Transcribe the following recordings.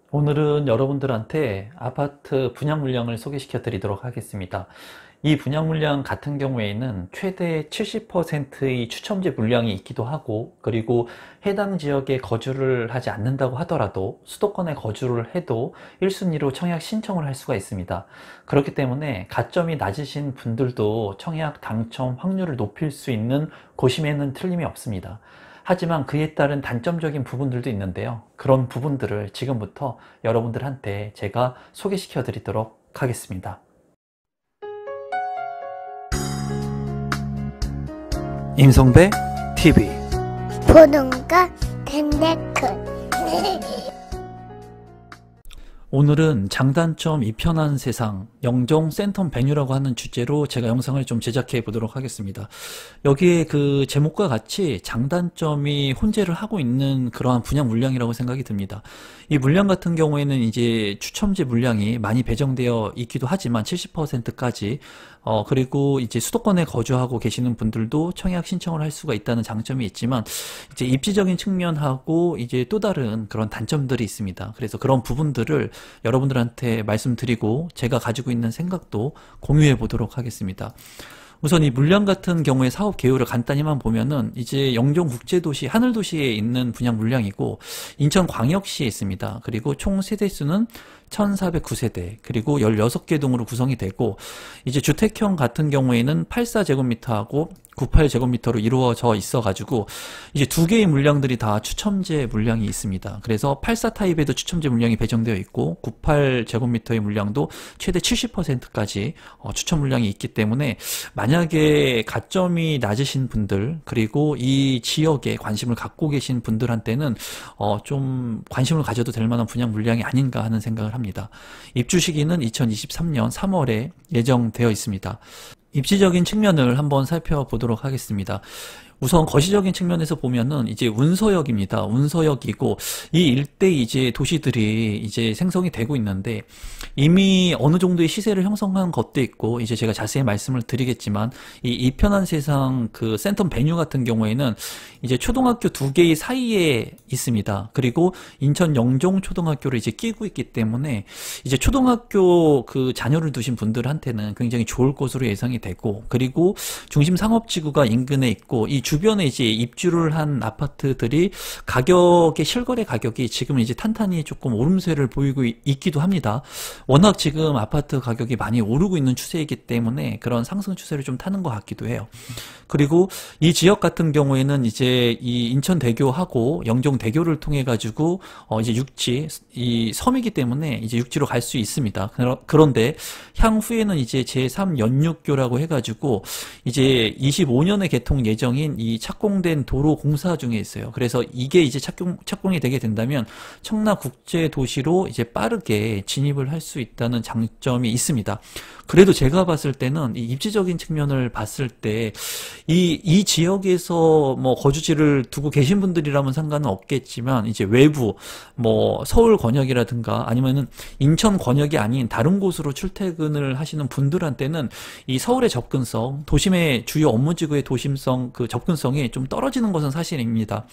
오늘은 여러분들한테 아파트 분양 물량을 소개시켜 드리도록 하겠습니다. 이 분양 물량 같은 경우에는 최대 70%의 추첨제 물량이 있기도 하고, 그리고 해당 지역에 거주를 하지 않는다고 하더라도 수도권에 거주를 해도 1순위로 청약 신청을 할 수가 있습니다. 그렇기 때문에 가점이 낮으신 분들도 청약 당첨 확률을 높일 수 있는 고심에는 틀림이 없습니다. 하지만 그에 따른 단점적인 부분들도 있는데요. 그런 부분들을 지금부터 여러분들한테 제가 소개시켜 드리도록 하겠습니다. 임성배 TV. 보동과 덴데크. 오늘은 장단점 이 편한 세상 영종 센텀 베뉴라고 하는 주제로 제가 영상을 좀 제작해 보도록 하겠습니다. 여기에 그 제목과 같이 장단점이 혼재를 하고 있는 그러한 분양 물량이라고 생각이 듭니다. 이 물량 같은 경우에는 이제 추첨제 물량이 많이 배정되어 있기도 하지만 70%까지 그리고 이제 수도권에 거주하고 계시는 분들도 청약 신청을 할 수가 있다는 장점이 있지만, 이제 입지적인 측면하고 이제 또 다른 그런 단점들이 있습니다. 그래서 그런 부분들을 여러분들한테 말씀드리고 제가 가지고 있는 생각도 공유해 보도록 하겠습니다. 우선 이 물량 같은 경우에 사업 개요를 간단히만 보면은 이제 영종국제도시 하늘도시에 있는 분양 물량이고, 인천광역시에 있습니다. 그리고 총 세대수는 1409세대, 그리고 16개 동으로 구성이 되고, 이제 주택형 같은 경우에는 84제곱미터하고 98제곱미터로 이루어져 있어가지고 이제 두 개의 물량들이 다 추첨제 물량이 있습니다. 그래서 84 타입에도 추첨제 물량이 배정되어 있고 98제곱미터의 물량도 최대 70%까지 추첨 물량이 있기 때문에, 만약에 가점이 낮으신 분들 그리고 이 지역에 관심을 갖고 계신 분들한테는 좀 관심을 가져도 될 만한 분양 물량이 아닌가 하는 생각을 합니다. 입주 시기는 2023년 3월에 예정되어 있습니다. 입지적인 측면을 한번 살펴보도록 하겠습니다. 우선 거시적인 측면에서 보면은 이제 운서역입니다. 운서역이고, 이 일대 이제 도시들이 이제 생성이 되고 있는데, 이미 어느 정도의 시세를 형성한 것도 있고, 이제 제가 자세히 말씀을 드리겠지만, 이 편한 세상 그 센텀 베뉴 같은 경우에는 이제 초등학교 두 개의 사이에 있습니다. 그리고 인천 영종 초등학교를 이제 끼고 있기 때문에 이제 초등학교 그 자녀를 두신 분들한테는 굉장히 좋을 것으로 예상이 되고, 그리고 중심 상업지구가 인근에 있고, 이 주변에 이제 입주를 한 아파트들이 가격의 실거래 가격이 지금 이제 탄탄히 조금 오름세를 보이고 있기도 합니다. 워낙 지금 아파트 가격이 많이 오르고 있는 추세이기 때문에 그런 상승 추세를 좀 타는 것 같기도 해요. 그리고 이 지역 같은 경우에는 이제 이 인천대교하고 영종대교를 통해 가지고 이제 육지, 이 섬이기 때문에 이제 육지로 갈 수 있습니다. 그런데 향후에는 이제 제3연육교라고 해가지고 이제 25년에 개통 예정인 이 착공된 도로 공사 중에 있어요. 그래서 이게 이제 착공이 되게 된다면 청라국제도시로 이제 빠르게 진입을 할 수 있다는 장점이 있습니다. 그래도 제가 봤을 때는 이 입지적인 측면을 봤을 때 이 지역에서 뭐 거주지를 두고 계신 분들이라면 상관은 없겠지만, 이제 외부 뭐 서울 권역이라든가 아니면은 인천 권역이 아닌 다른 곳으로 출퇴근을 하시는 분들한테는 이 서울의 접근성, 도심의 주요 업무지구의 도심성, 그 접근성이 좀 떨어지는 것은 사실입니다.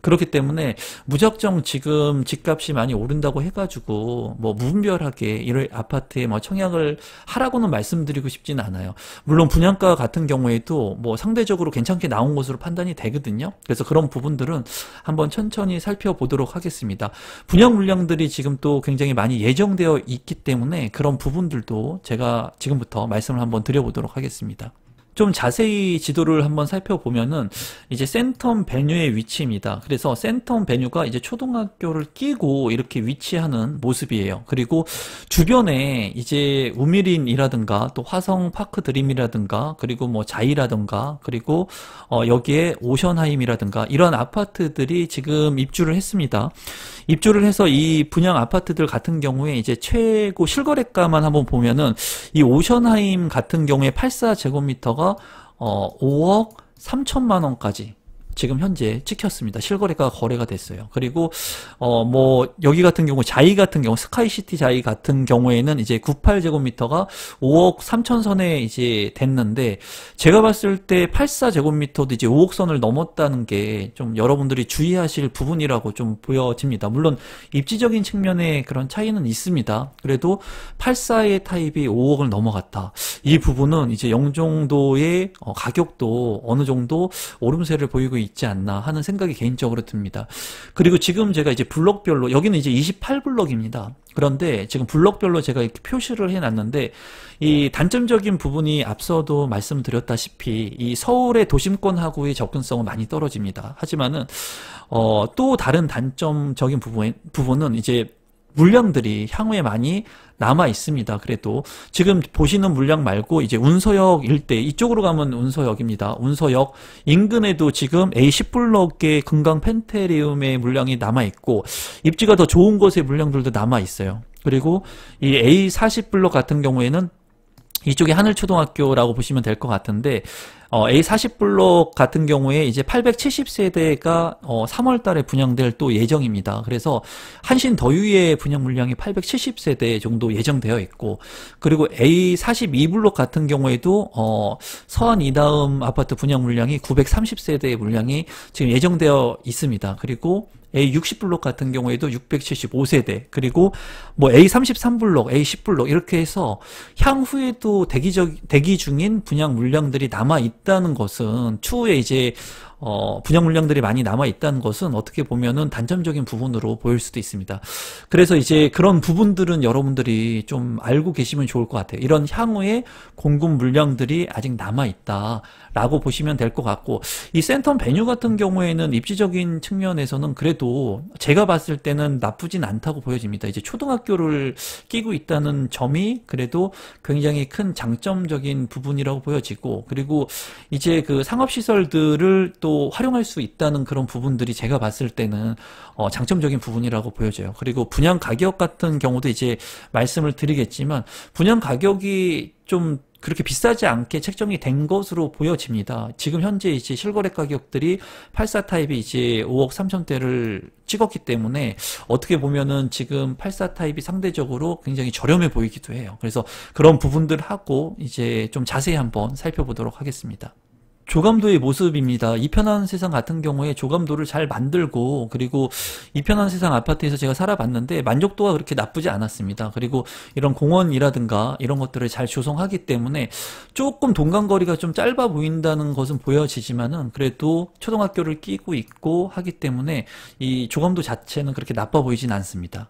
그렇기 때문에 무작정 지금 집값이 많이 오른다고 해가지고 뭐 무분별하게 이런 아파트에 뭐 청약을 하라고는 말씀드리고 싶지는 않아요. 물론 분양가 같은 경우에도 뭐 상대적으로 괜찮게 나온 것으로 판단이 되거든요. 그래서 그런 부분들은 한번 천천히 살펴보도록 하겠습니다. 분양 물량들이 지금 또 굉장히 많이 예정되어 있기 때문에 그런 부분들도 제가 지금부터 말씀을 한번 드려보도록 하겠습니다. 좀 자세히 지도를 한번 살펴보면은 이제 센텀 베뉴의 위치입니다. 그래서 센텀 베뉴가 이제 초등학교를 끼고 이렇게 위치하는 모습이에요. 그리고 주변에 이제 우미린이라든가 또 화성 파크 드림이라든가 그리고 뭐 자이라든가 그리고 여기에 오션하임이라든가 이런 아파트들이 지금 입주를 했습니다. 입주를 해서 이 분양 아파트들 같은 경우에 이제 최고 실거래가만 한번 보면은 이 오션하임 같은 경우에 84제곱미터가 5억 3천만 원까지 지금 현재 찍혔습니다. 실거래가 거래가 됐어요. 그리고 뭐 여기 같은 경우 자이 같은 경우 스카이시티 자이 같은 경우에는 이제 98제곱미터가 5억 3천 선에 이제 됐는데 제가 봤을 때 84제곱미터도 이제 5억 선을 넘었다는 게 좀 여러분들이 주의하실 부분이라고 좀 보여집니다. 물론 입지적인 측면에 그런 차이는 있습니다. 그래도 84의 타입이 5억을 넘어갔다. 이 부분은 이제 영종도의 가격도 어느 정도 오름세를 보이고 있지 않나 하는 생각이 개인적으로 듭니다. 그리고 지금 제가 이제 블록별로 여기는 이제 28블록입니다. 그런데 지금 블록별로 제가 이렇게 표시를 해놨는데 이 단점적인 부분이 앞서도 말씀드렸다시피 이 서울의 도심권하고의 접근성은 많이 떨어집니다. 하지만은 또 다른 단점적인 부분은 이제 물량들이 향후에 많이 남아 있습니다. 그래도 지금 보시는 물량 말고 이제 운서역 일대 이쪽으로 가면 운서역입니다. 운서역 인근에도 지금 A10블록의 금강 펜테리움의 물량이 남아 있고 입지가 더 좋은 곳의 물량들도 남아 있어요. 그리고 이 A40블록 같은 경우에는 이쪽에 하늘초등학교라고 보시면 될 것 같은데 A40블록 같은 경우에 이제 870세대가 3월 달에 분양될 또 예정입니다. 그래서 한신 더유의 분양 물량이 870세대 정도 예정되어 있고 그리고 A42블록 같은 경우에도 서안 이다음 아파트 분양 물량이 930세대의 물량이 지금 예정되어 있습니다. 그리고 A60블록 같은 경우에도 675세대 그리고 뭐 A33블록, A10블록 이렇게 해서 향후에도 대기 중인 분양 물량들이 남아 있다는 것은 추후에 이제 분양 물량들이 많이 남아 있다는 것은 어떻게 보면은 단점적인 부분으로 보일 수도 있습니다. 그래서 이제 그런 부분들은 여러분들이 좀 알고 계시면 좋을 것 같아요. 이런 향후에 공급 물량들이 아직 남아 있다라고 보시면 될 것 같고 이 센텀 베뉴 같은 경우에는 입지적인 측면에서는 그래도 제가 봤을 때는 나쁘진 않다고 보여집니다. 이제 초등학교를 끼고 있다는 점이 그래도 굉장히 큰 장점적인 부분이라고 보여지고 그리고 이제 그 상업시설들을 또 활용할 수 있다는 그런 부분들이 제가 봤을 때는 장점적인 부분이라고 보여져요. 그리고 분양 가격 같은 경우도 이제 말씀을 드리겠지만 분양 가격이 좀 그렇게 비싸지 않게 책정이 된 것으로 보여집니다. 지금 현재 이제 실거래 가격들이 84 타입이 이제 5억 3천대를 찍었기 때문에 어떻게 보면은 지금 84 타입이 상대적으로 굉장히 저렴해 보이기도 해요. 그래서 그런 부분들하고 이제 좀 자세히 한번 살펴보도록 하겠습니다. 조감도의 모습입니다. 이편한 세상 같은 경우에 조감도를 잘 만들고 그리고 이편한 세상 아파트에서 제가 살아봤는데 만족도가 그렇게 나쁘지 않았습니다. 그리고 이런 공원이라든가 이런 것들을 잘 조성하기 때문에 조금 동간거리가 좀 짧아 보인다는 것은 보여지지만은 그래도 초등학교를 끼고 있고 하기 때문에 이 조감도 자체는 그렇게 나빠 보이진 않습니다.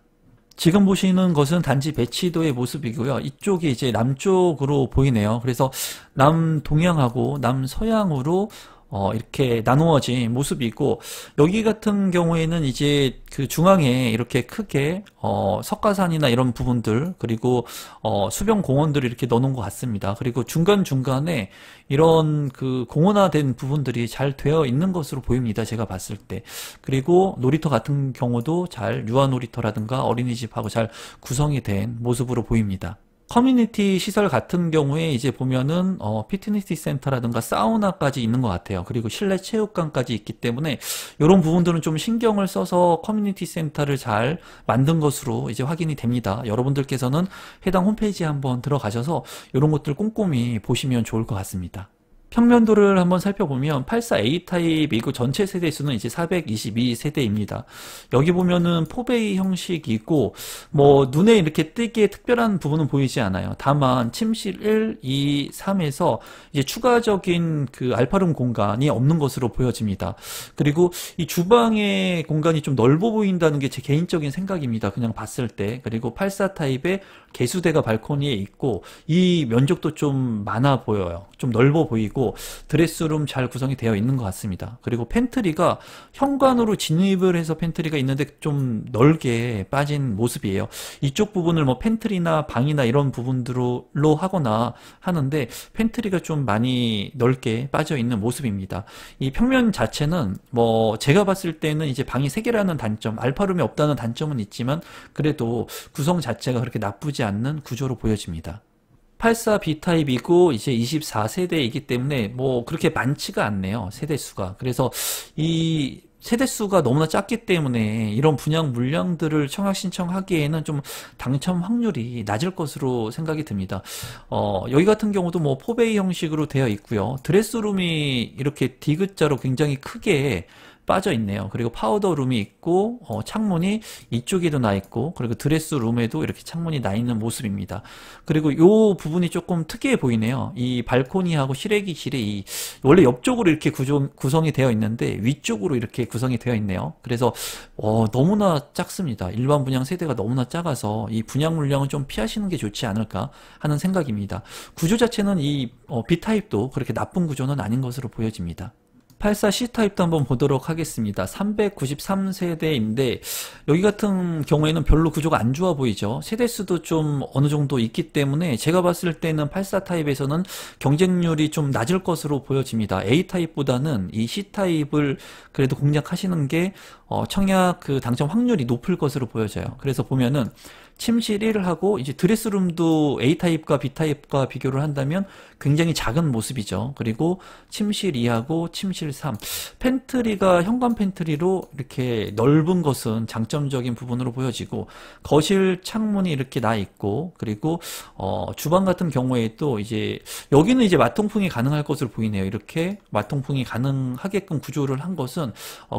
지금 보시는 것은 단지 배치도의 모습이고요. 이쪽이 이제 남쪽으로 보이네요. 그래서 남동향하고 남서향으로 이렇게 나누어진 모습이고 여기 같은 경우에는 이제 그 중앙에 이렇게 크게 석가산이나 이런 부분들 그리고 수변 공원들을 이렇게 넣어놓은 것 같습니다. 그리고 중간중간에 이런 그 공원화된 부분들이 잘 되어 있는 것으로 보입니다. 제가 봤을 때. 그리고 놀이터 같은 경우도 잘 유아 놀이터라든가 어린이집하고 잘 구성이 된 모습으로 보입니다. 커뮤니티 시설 같은 경우에 이제 보면은 피트니스 센터라든가 사우나까지 있는 것 같아요. 그리고 실내 체육관까지 있기 때문에 이런 부분들은 좀 신경을 써서 커뮤니티 센터를 잘 만든 것으로 이제 확인이 됩니다. 여러분들께서는 해당 홈페이지에 한번 들어가셔서 이런 것들 꼼꼼히 보시면 좋을 것 같습니다. 평면도를 한번 살펴보면 84A 타입이고 전체 세대수는 이제 422세대입니다. 여기 보면은 포베이 형식이고 뭐 눈에 이렇게 띄기에 특별한 부분은 보이지 않아요. 다만 침실 1, 2, 3에서 이제 추가적인 그 알파룸 공간이 없는 것으로 보여집니다. 그리고 이 주방의 공간이 좀 넓어 보인다는 게 제 개인적인 생각입니다. 그냥 봤을 때. 그리고 84 타입의 개수대가 발코니에 있고 이 면적도 좀 많아 보여요. 좀 넓어 보이고 드레스룸 잘 구성이 되어 있는 것 같습니다. 그리고 팬트리가 현관으로 진입을 해서 팬트리가 있는데 좀 넓게 빠진 모습이에요. 이쪽 부분을 뭐 팬트리나 방이나 이런 부분들로 하거나 하는데 팬트리가 좀 많이 넓게 빠져 있는 모습입니다. 이 평면 자체는 뭐 제가 봤을 때는 이제 방이 3개라는 단점, 알파룸이 없다는 단점은 있지만 그래도 구성 자체가 그렇게 나쁘지 않는 구조로 보여집니다. 84 B타입이고 이제 24세대이기 때문에 뭐 그렇게 많지가 않네요. 세대수가. 그래서 이 세대수가 너무나 작기 때문에 이런 분양 물량들을 청약 신청하기에는 좀 당첨 확률이 낮을 것으로 생각이 듭니다. 여기 같은 경우도 뭐 포베이 형식으로 되어 있고요. 드레스룸이 이렇게 디귿자로 굉장히 크게 빠져 있네요. 그리고 파우더 룸이 있고 창문이 이쪽에도 나 있고, 그리고 드레스 룸에도 이렇게 창문이 나 있는 모습입니다. 그리고 이 부분이 조금 특이해 보이네요. 이 발코니하고 실외기실이 원래 옆쪽으로 이렇게 구성이 되어 있는데 위쪽으로 이렇게 구성이 되어 있네요. 그래서 너무나 작습니다. 일반 분양 세대가 너무나 작아서 이 분양 물량은 좀 피하시는 게 좋지 않을까 하는 생각입니다. 구조 자체는 이 B타입도 그렇게 나쁜 구조는 아닌 것으로 보여집니다. 84C타입도 한번 보도록 하겠습니다. 393세대인데 여기 같은 경우에는 별로 구조가 안 좋아 보이죠. 세대수도 좀 어느 정도 있기 때문에 제가 봤을 때는 84타입에서는 경쟁률이 좀 낮을 것으로 보여집니다. A타입보다는 이 C타입을 그래도 공략하시는 게 청약 그 당첨 확률이 높을 것으로 보여져요. 그래서 보면은 침실 1하고 이제 드레스룸도 A타입과 B타입과 비교를 한다면 굉장히 작은 모습이죠. 그리고 침실 2하고 침실 3. 팬트리가 현관 팬트리로 이렇게 넓은 것은 장점적인 부분으로 보여지고, 거실 창문이 이렇게 나 있고, 그리고 주방 같은 경우에도 이제 여기는 이제 마통풍이 가능할 것으로 보이네요. 이렇게 마통풍이 가능하게끔 구조를 한 것은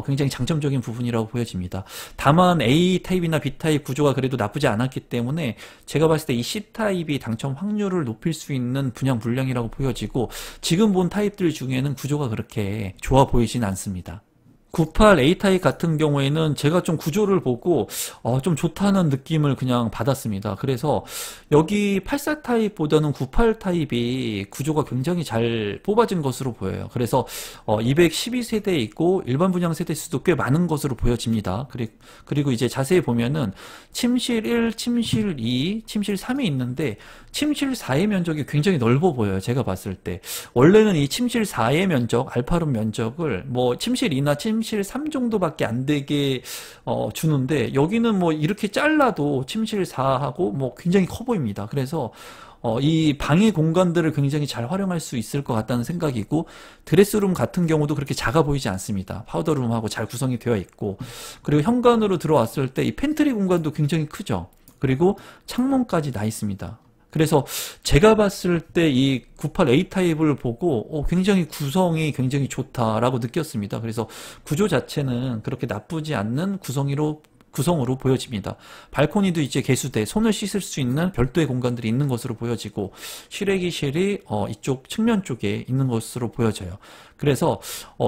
굉장히 장점적인 부분이라고 보여집니다. 다만 A타입이나 B타입 구조가 그래도 나쁘지 않았기 때문에 제가 봤을 때 이 C타입이 당첨 확률을 높일 수 있는 분양 물량이라고 보여지고, 지금 본 타입들 중에는 구조가 그렇게 좋아 보이진 않습니다. 98A타입 같은 경우에는 제가 좀 구조를 보고 좀 좋다는 느낌을 그냥 받았습니다. 그래서 여기 84타입보다는 98타입이 구조가 굉장히 잘 뽑아진 것으로 보여요. 그래서 212세대에 있고 일반 분양 세대 수도 꽤 많은 것으로 보여집니다. 그리고 이제 자세히 보면은 침실 1, 침실 2, 침실 3이 있는데 침실 4의 면적이 굉장히 넓어 보여요. 제가 봤을 때 원래는 이 침실 4의 면적, 알파룸 면적을 뭐 침실 2나 침실 3 정도밖에 안 되게 주는데, 여기는 뭐 이렇게 잘라도 침실 4하고 뭐 굉장히 커 보입니다. 그래서 이 방의 공간들을 굉장히 잘 활용할 수 있을 것 같다는 생각이고, 드레스룸 같은 경우도 그렇게 작아 보이지 않습니다. 파우더룸하고 잘 구성이 되어 있고, 그리고 현관으로 들어왔을 때 이 팬트리 공간도 굉장히 크죠. 그리고 창문까지 나 있습니다. 그래서 제가 봤을 때 이 98A 타입을 보고 굉장히 구성이 굉장히 좋다라고 느꼈습니다. 그래서 구조 자체는 그렇게 나쁘지 않는 구성으로 보여집니다. 발코니도 이제 개수대, 손을 씻을 수 있는 별도의 공간들이 있는 것으로 보여지고, 실외기실이 이쪽 측면 쪽에 있는 것으로 보여져요. 그래서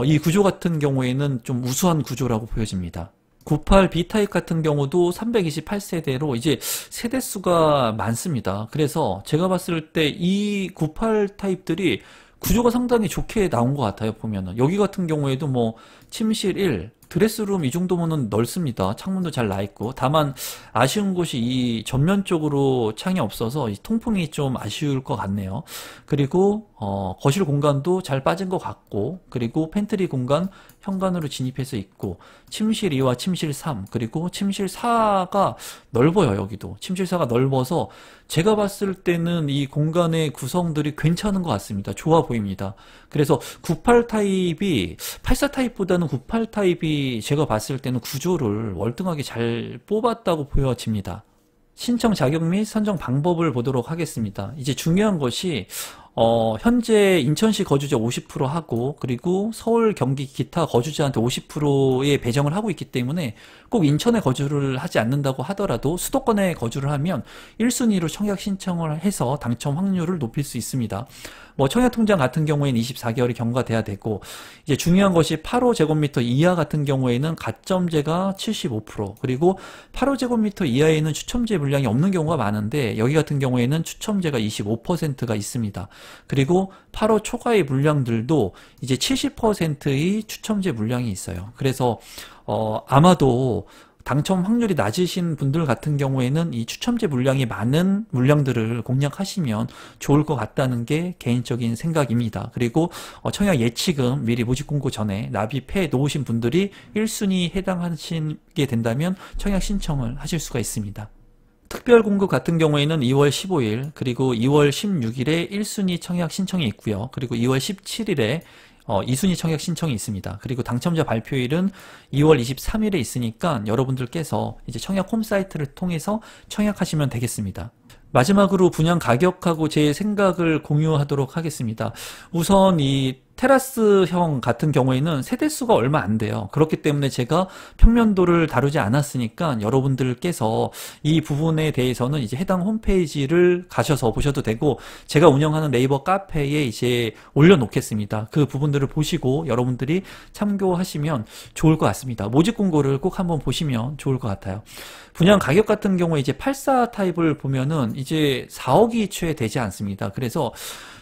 이 구조 같은 경우에는 좀 우수한 구조라고 보여집니다. 98B타입 같은 경우도 328세대로 이제 세대수가 많습니다. 그래서 제가 봤을 때 이 98타입들이 구조가 상당히 좋게 나온 것 같아요. 보면은 여기 같은 경우에도 뭐 침실 1, 드레스룸 이 정도면은 넓습니다. 창문도 잘 나 있고, 다만 아쉬운 곳이 이 전면 쪽으로 창이 없어서 이 통풍이 좀 아쉬울 것 같네요. 그리고 거실 공간도 잘 빠진 것 같고, 그리고 팬트리 공간 현관으로 진입해서 있고, 침실 2와 침실 3, 그리고 침실 4가 넓어요. 여기도 침실 4가 넓어서 제가 봤을 때는 이 공간의 구성들이 괜찮은 것 같습니다. 좋아 보입니다. 그래서 98타입이 84타입보다는 98타입이 제가 봤을 때는 구조를 월등하게 잘 뽑았다고 보여집니다. 신청 자격 및 선정 방법을 보도록 하겠습니다. 이제 중요한 것이 현재 인천시 거주자 50% 하고, 그리고 서울, 경기, 기타 거주자한테 50%의 배정을 하고 있기 때문에 꼭 인천에 거주를 하지 않는다고 하더라도 수도권에 거주를 하면 1순위로 청약 신청을 해서 당첨 확률을 높일 수 있습니다. 뭐 청약통장 같은 경우에는 24개월이 경과돼야 되고, 이제 중요한 것이 8호제곱미터 이하 같은 경우에는 가점제가 75%, 그리고 8호제곱미터 이하에는 추첨제 물량이 없는 경우가 많은데 여기 같은 경우에는 추첨제가 25%가 있습니다. 그리고 8호 초과의 물량들도 이제 70%의 추첨제 물량이 있어요. 그래서 아마도 당첨 확률이 낮으신 분들 같은 경우에는 이 추첨제 물량이 많은 물량들을 공략하시면 좋을 것 같다는 게 개인적인 생각입니다. 그리고 청약 예치금 미리 모집 공고 전에 납입해 놓으신 분들이 1순위 해당하시게 된다면 청약 신청을 하실 수가 있습니다. 특별 공급 같은 경우에는 2월 15일 그리고 2월 16일에 1순위 청약 신청이 있고요. 그리고 2월 17일에 2순위 청약 신청이 있습니다. 그리고 당첨자 발표일은 2월 23일에 있으니까 여러분들께서 이제 청약 홈사이트를 통해서 청약하시면 되겠습니다. 마지막으로 분양 가격하고 제 생각을 공유하도록 하겠습니다. 우선 이 테라스형 같은 경우에는 세대수가 얼마 안 돼요. 그렇기 때문에 제가 평면도를 다루지 않았으니까 여러분들께서 이 부분에 대해서는 이제 해당 홈페이지를 가셔서 보셔도 되고, 제가 운영하는 네이버 카페에 이제 올려놓겠습니다. 그 부분들을 보시고 여러분들이 참고하시면 좋을 것 같습니다. 모집 공고를 꼭 한번 보시면 좋을 것 같아요. 분양 가격 같은 경우에 이제 84 타입을 보면은 이제 4억이 채 되지 않습니다. 그래서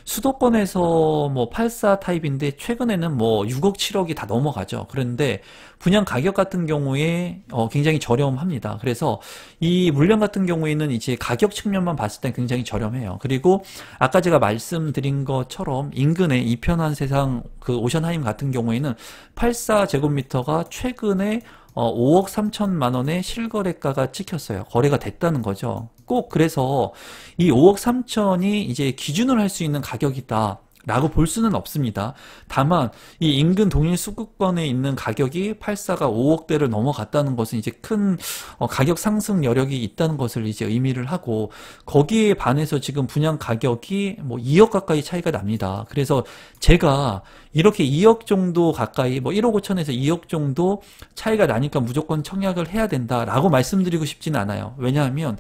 수도권에서 뭐 84 타입인데 최근에는 뭐 6억, 7억이 다 넘어가죠. 그런데 분양 가격 같은 경우에 굉장히 저렴합니다. 그래서 이 물량 같은 경우에는 이제 가격 측면만 봤을 때 굉장히 저렴해요. 그리고 아까 제가 말씀드린 것처럼 인근의 이편한 세상 그 오션하임 같은 경우에는 84제곱미터가 최근에 5억 3천만 원의 실거래가가 찍혔어요. 거래가 됐다는 거죠. 꼭 그래서 이 5억 3천이 이제 기준을 할 수 있는 가격이다 라고 볼 수는 없습니다. 다만 이 인근 동일 수급권에 있는 가격이 84가 5억대를 넘어갔다는 것은 이제 큰 가격 상승 여력이 있다는 것을 이제 의미를 하고, 거기에 반해서 지금 분양 가격이 뭐 2억 가까이 차이가 납니다. 그래서 제가 이렇게 2억 정도 가까이, 뭐 1억 5천에서 2억 정도 차이가 나니까 무조건 청약을 해야 된다라고 말씀드리고 싶지는 않아요. 왜냐하면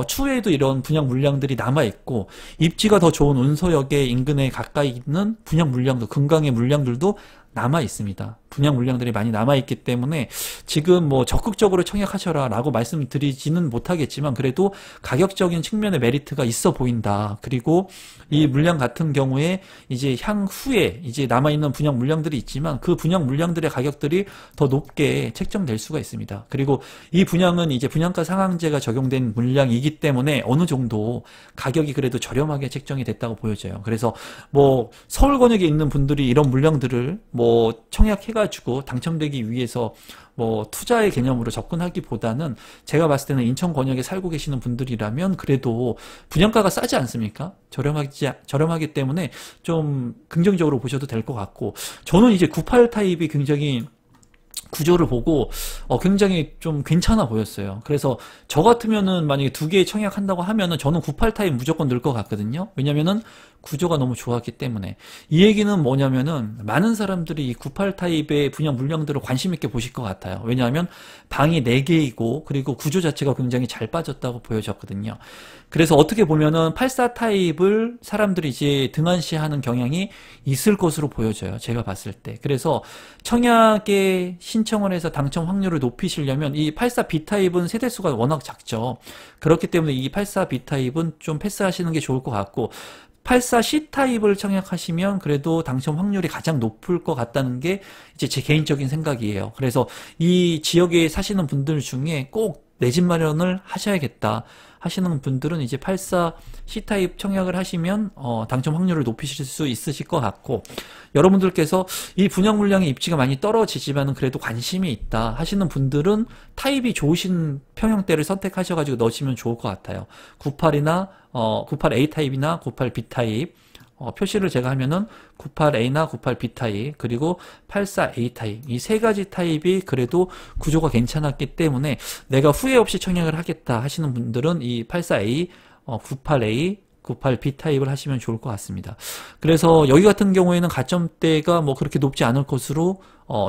추후에도 이런 분양 물량들이 남아있고, 입지가 더 좋은 운서역의 인근에 가까이 있는 분양 물량도, 금강의 물량들도 남아있습니다. 분양 물량들이 많이 남아있기 때문에 지금 뭐 적극적으로 청약하셔라 라고 말씀드리지는 못하겠지만, 그래도 가격적인 측면의 메리트가 있어 보인다. 그리고 이 물량 같은 경우에 이제 향후에 이제 남아있는 분양 물량들이 있지만 그 분양 물량들의 가격들이 더 높게 책정될 수가 있습니다. 그리고 이 분양은 이제 분양가 상한제가 적용된 물량이기 때문에 어느 정도 가격이 그래도 저렴하게 책정이 됐다고 보여져요. 그래서 뭐 서울 권역에 있는 분들이 이런 물량들을 뭐 청약해가지고 당첨되기 위해서 뭐 투자의 개념으로 접근하기보다는, 제가 봤을 때는 인천 권역에 살고 계시는 분들이라면 그래도 분양가가 싸지 않습니까? 저렴하기 때문에 좀 긍정적으로 보셔도 될 것 같고, 저는 이제 98 타입이 굉장히 구조를 보고 굉장히 좀 괜찮아 보였어요. 그래서 저 같으면은 만약에 2개 청약한다고 하면은 저는 98 타입 무조건 넣을 것 같거든요. 왜냐면은 구조가 너무 좋았기 때문에. 이 얘기는 뭐냐면은 많은 사람들이 이 98 타입의 분양 물량들을 관심 있게 보실 것 같아요. 왜냐하면 방이 4개이고 그리고 구조 자체가 굉장히 잘 빠졌다고 보여졌거든요. 그래서 어떻게 보면은 84 타입을 사람들이 이제 등한시하는 경향이 있을 것으로 보여져요. 제가 봤을 때. 그래서 청약에 신청을 해서 당첨 확률을 높이시려면 이 84 B타입은 세대수가 워낙 작죠. 그렇기 때문에 이 84 B타입은 좀 패스하시는 게 좋을 것 같고, 84 C타입을 청약하시면 그래도 당첨 확률이 가장 높을 것 같다는 게 이제 제 개인적인 생각이에요. 그래서 이 지역에 사시는 분들 중에 꼭 내 집 마련을 하셔야겠다 하시는 분들은 이제 84 C타입 청약을 하시면 당첨 확률을 높이실 수 있으실 것 같고, 여러분들께서 이 분양 물량의 입지가 많이 떨어지지만 그래도 관심이 있다 하시는 분들은 타입이 좋으신 평형대를 선택하셔가지고 넣으시면 좋을 것 같아요. 98이나 98A 타입이나 98B 타입, 표시를 제가 하면은 98A나 98B 타입, 그리고 84A 타입, 이 세 가지 타입이 그래도 구조가 괜찮았기 때문에 내가 후회 없이 청약을 하겠다 하시는 분들은 이 84A, 98A, 98B 타입을 하시면 좋을 것 같습니다. 그래서 여기 같은 경우에는 가점대가 뭐 그렇게 높지 않을 것으로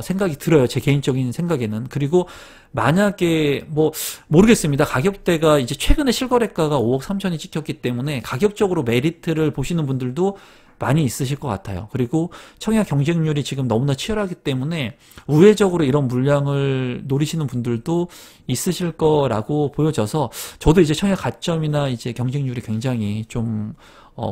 생각이 들어요. 제 개인적인 생각에는. 그리고 만약에 뭐 모르겠습니다. 가격대가 이제 최근에 실거래가가 5억 3천이 찍혔기 때문에 가격적으로 메리트를 보시는 분들도 많이 있으실 것 같아요. 그리고 청약 경쟁률이 지금 너무나 치열하기 때문에 우회적으로 이런 물량을 노리시는 분들도 있으실 거라고 보여져서, 저도 이제 청약 가점이나 이제 경쟁률이 굉장히 좀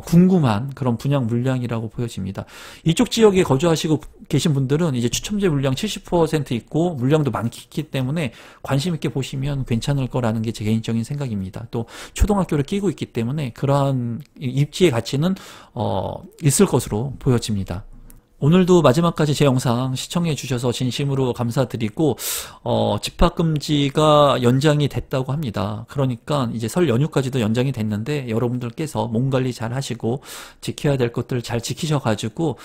궁금한 그런 분양 물량이라고 보여집니다. 이쪽 지역에 거주하시고 계신 분들은 이제 추첨제 물량 70% 있고 물량도 많기 때문에 관심 있게 보시면 괜찮을 거라는 게 제 개인적인 생각입니다. 또 초등학교를 끼고 있기 때문에 그러한 입지의 가치는 있을 것으로 보여집니다. 오늘도 마지막까지 제 영상 시청해 주셔서 진심으로 감사드리고, 집합금지가 연장이 됐다고 합니다. 그러니까 이제 설 연휴까지도 연장이 됐는데, 여러분들께서 몸 관리 잘 하시고, 지켜야 될 것들 잘 지키셔가지고,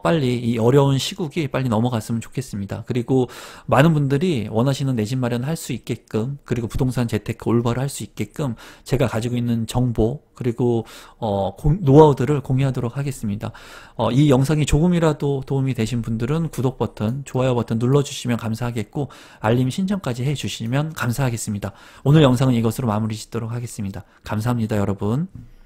빨리 이 어려운 시국이 빨리 넘어갔으면 좋겠습니다. 그리고 많은 분들이 원하시는 내 집 마련할 수 있게끔, 그리고 부동산 재테크 올바로 할 수 있게끔, 제가 가지고 있는 정보, 그리고 노하우들을 공유하도록 하겠습니다. 이 영상이 조금이라도 도움이 되신 분들은 구독 버튼, 좋아요 버튼 눌러주시면 감사하겠고, 알림 신청까지 해주시면 감사하겠습니다. 오늘 영상은 이것으로 마무리 짓도록 하겠습니다. 감사합니다, 여러분.